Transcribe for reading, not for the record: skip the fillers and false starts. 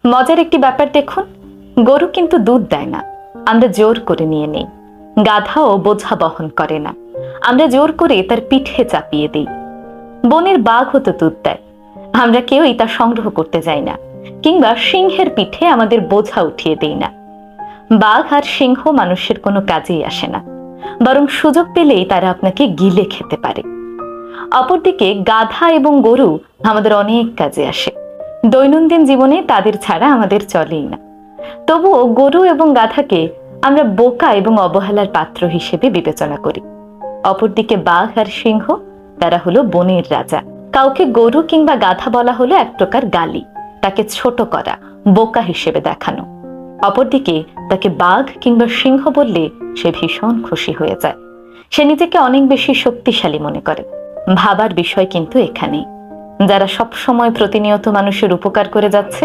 মজার একটি ব্যাপার দেখুন, গরু কিন্তু দুধ দেয় না, আমরা জোর করে নিয়ে নেই। গাধাও বোঝা বহন করে না, আমরা জোর করে তার পিঠে চাপিয়ে দিই। বনের বাঘও তো দুধ দেয়, আমরা কেউই তা সংগ্রহ করতে যাই না, কিংবা সিংহের পিঠে আমাদের বোঝা উঠিয়ে দেই না। বাঘ আর সিংহ মানুষের কোনো কাজেই আসে না, বরং সুযোগ পেলেই তারা আপনাকে গিলে খেতে পারে। অপরদিকে গাধা এবং গরু আমাদের অনেক কাজে আসে, দৈনন্দিন জীবনে তাদের ছাড়া আমাদের চলেই না। তবুও গরু এবং গাধাকে আমরা বোকা এবং অবহেলার পাত্র হিসেবে বিবেচনা করি। অপরদিকে বাঘ আর সিংহ, তারা হলো বনের রাজা। কাউকে গরু কিংবা গাধা বলা হলো এক প্রকার গালি, তাকে ছোট করা, বোকা হিসেবে দেখানো। অপরদিকে তাকে বাঘ কিংবা সিংহ বললে সে ভীষণ খুশি হয়ে যায়, সে নিজেকে অনেক বেশি শক্তিশালী মনে করে। ভাবার বিষয় কিন্তু এখানেই, যারা সব সময় প্রতিনিয়ত মানুষের উপকার করে যাচ্ছে